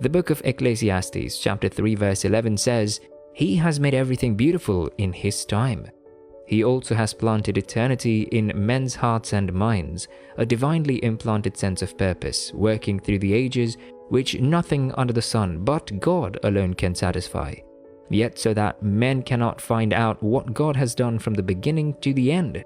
The book of Ecclesiastes, chapter 3, verse 11 says, "He has made everything beautiful in His time. He also has planted eternity in men's hearts and minds, a divinely implanted sense of purpose, working through the ages, which nothing under the sun but God alone can satisfy. Yet so that men cannot find out what God has done from the beginning to the end."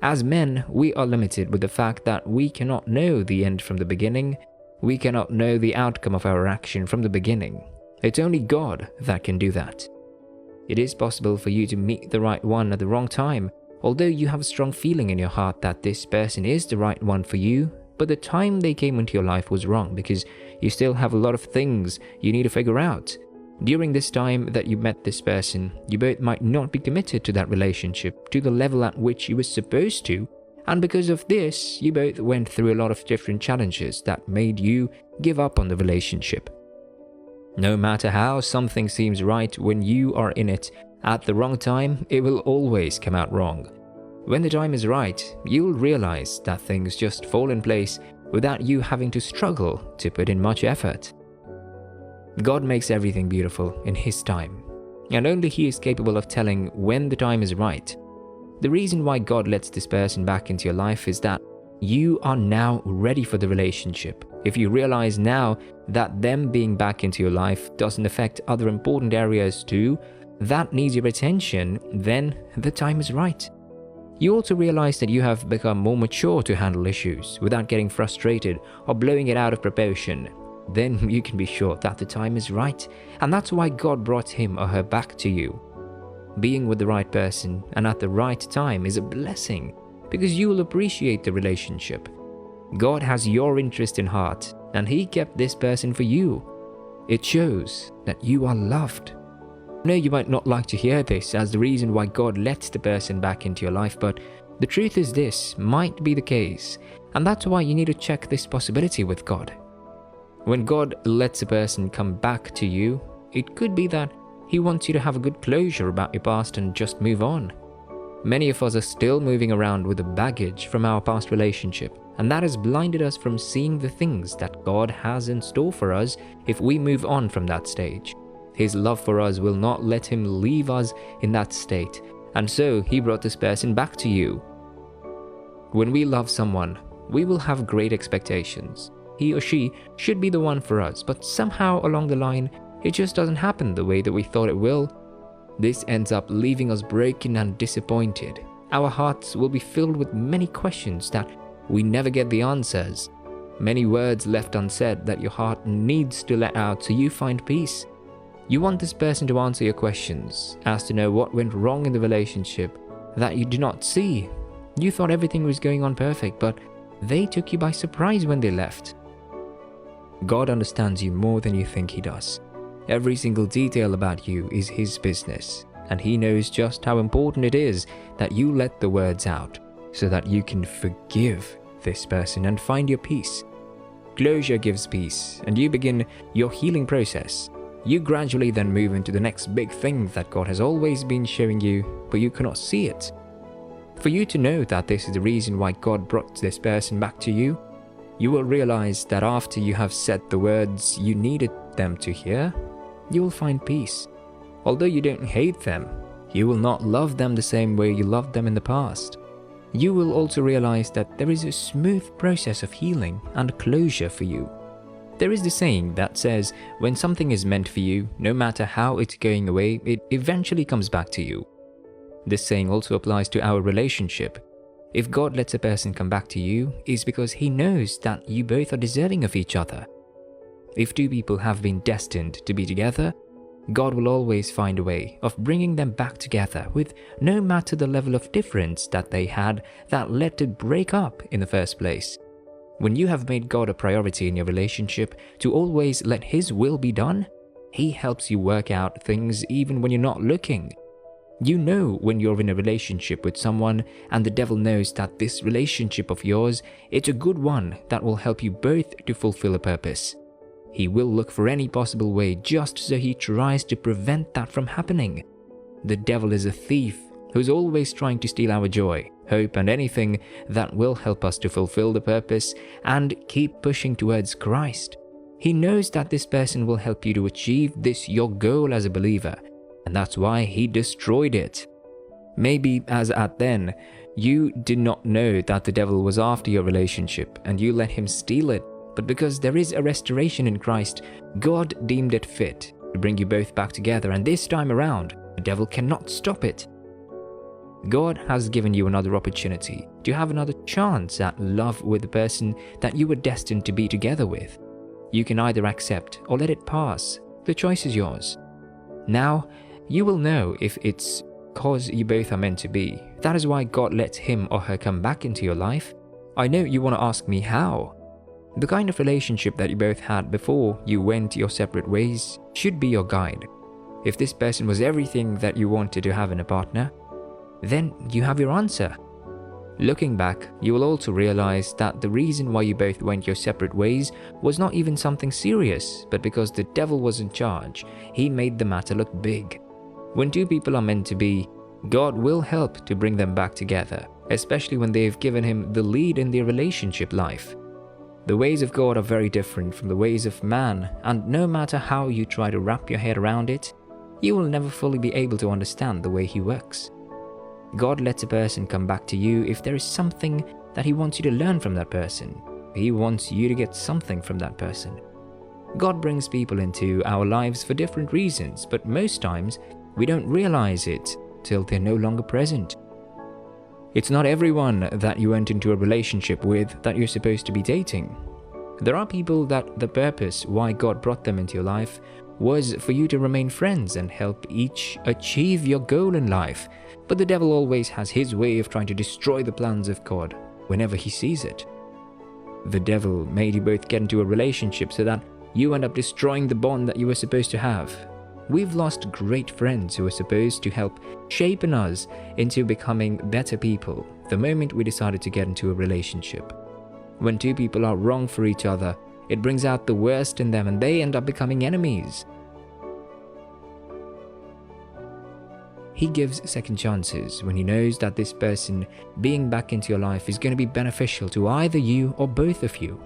As men, we are limited with the fact that we cannot know the end from the beginning. We cannot know the outcome of our action from the beginning. It's only God that can do that. It is possible for you to meet the right one at the wrong time, although you have a strong feeling in your heart that this person is the right one for you, but the time they came into your life was wrong because you still have a lot of things you need to figure out. During this time that you met this person, you both might not be committed to that relationship to the level at which you were supposed to, and because of this, you both went through a lot of different challenges that made you give up on the relationship. No matter how something seems right when you are in it, at the wrong time, it will always come out wrong. When the time is right, you'll realize that things just fall in place without you having to struggle to put in much effort. God makes everything beautiful in His time, and only He is capable of telling when the time is right. The reason why God lets this person back into your life is that you are now ready for the relationship. If you realize now that them being back into your life doesn't affect other important areas too, that needs your attention, then the time is right. You also realize that you have become more mature to handle issues without getting frustrated or blowing it out of proportion. Then you can be sure that the time is right, and that's why God brought him or her back to you. Being with the right person and at the right time is a blessing because you will appreciate the relationship. God has your interest in heart, and He kept this person for you. It shows that you are loved. I know you might not like to hear this as the reason why God lets the person back into your life, but the truth is this might be the case, and that's why you need to check this possibility with God. When God lets a person come back to you, it could be that He wants you to have a good closure about your past and just move on. Many of us are still moving around with the baggage from our past relationship, and that has blinded us from seeing the things that God has in store for us if we move on from that stage. His love for us will not let Him leave us in that state, and so He brought this person back to you. When we love someone, we will have great expectations. He or she should be the one for us, but somehow along the line, it just doesn't happen the way that we thought it will. This ends up leaving us broken and disappointed. Our hearts will be filled with many questions that we never get the answers. Many words left unsaid that your heart needs to let out so you find peace. You want this person to answer your questions, as to know what went wrong in the relationship that you did not see. You thought everything was going on perfect, but they took you by surprise when they left. God understands you more than you think He does. Every single detail about you is His business, and He knows just how important it is that you let the words out so that you can forgive this person and find your peace. Closure gives peace, and you begin your healing process. You gradually then move into the next big thing that God has always been showing you, but you cannot see it. For you to know that this is the reason why God brought this person back to you, you will realize that after you have said the words you needed them to hear, you will find peace. Although you don't hate them, you will not love them the same way you loved them in the past. You will also realize that there is a smooth process of healing and closure for you. There is the saying that says, when something is meant for you, no matter how it's going away, it eventually comes back to you. This saying also applies to our relationship. If God lets a person come back to you, it's because He knows that you both are deserving of each other. If two people have been destined to be together, God will always find a way of bringing them back together with no matter the level of difference that they had that led to break up in the first place. When you have made God a priority in your relationship to always let His will be done, He helps you work out things even when you're not looking. You know when you're in a relationship with someone and the devil knows that this relationship of yours, it's a good one that will help you both to fulfill a purpose. He will look for any possible way just so he tries to prevent that from happening. The devil is a thief who's always trying to steal our joy, hope, and anything that will help us to fulfill the purpose and keep pushing towards Christ. He knows that this person will help you to achieve this your goal as a believer, and that's why he destroyed it. Maybe as at then, you did not know that the devil was after your relationship and you let him steal it, but because there is a restoration in Christ, God deemed it fit to bring you both back together, and this time around, the devil cannot stop it. God has given you another opportunity to have another chance at love with the person that you were destined to be together with. You can either accept or let it pass. The choice is yours. Now, you will know if it's cause you both are meant to be. That is why God lets him or her come back into your life. I know you want to ask me how. The kind of relationship that you both had before you went your separate ways should be your guide. If this person was everything that you wanted to have in a partner, then you have your answer. Looking back, you will also realize that the reason why you both went your separate ways was not even something serious, but because the devil was in charge. He made the matter look big. When two people are meant to be, God will help to bring them back together, especially when they've given him the lead in their relationship life. The ways of God are very different from the ways of man, and no matter how you try to wrap your head around it, you will never fully be able to understand the way he works. God lets a person come back to you if there is something that he wants you to learn from that person. He wants you to get something from that person. God brings people into our lives for different reasons, but most times we don't realize it till they're no longer present. It's not everyone that you went into a relationship with that you're supposed to be dating. There are people that the purpose why God brought them into your life was for you to remain friends and help each achieve your goal in life. But the devil always has his way of trying to destroy the plans of God whenever he sees it. The devil made you both get into a relationship so that you end up destroying the bond that you were supposed to have. We've lost great friends who were supposed to help shape us into becoming better people the moment we decided to get into a relationship. When two people are wrong for each other, it brings out the worst in them and they end up becoming enemies. He gives second chances when he knows that this person being back into your life is going to be beneficial to either you or both of you.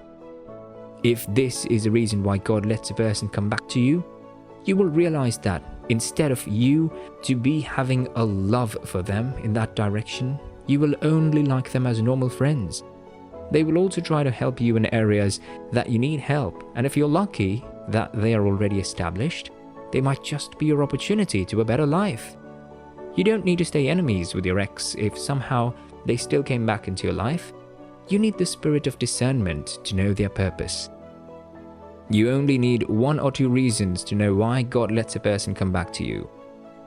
If this is the reason why God lets a person come back to you, you will realize that instead of you to be having a love for them in that direction, you will only like them as normal friends. They will also try to help you in areas that you need help, and if you're lucky that they are already established, they might just be your opportunity to a better life. You don't need to stay enemies with your ex if somehow they still came back into your life. You need the spirit of discernment to know their purpose. You only need one or two reasons to know why God lets a person come back to you.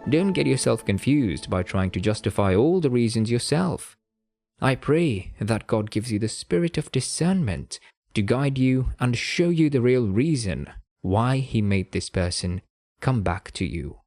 Don't get yourself confused by trying to justify all the reasons yourself. I pray that God gives you the spirit of discernment to guide you and show you the real reason why he made this person come back to you.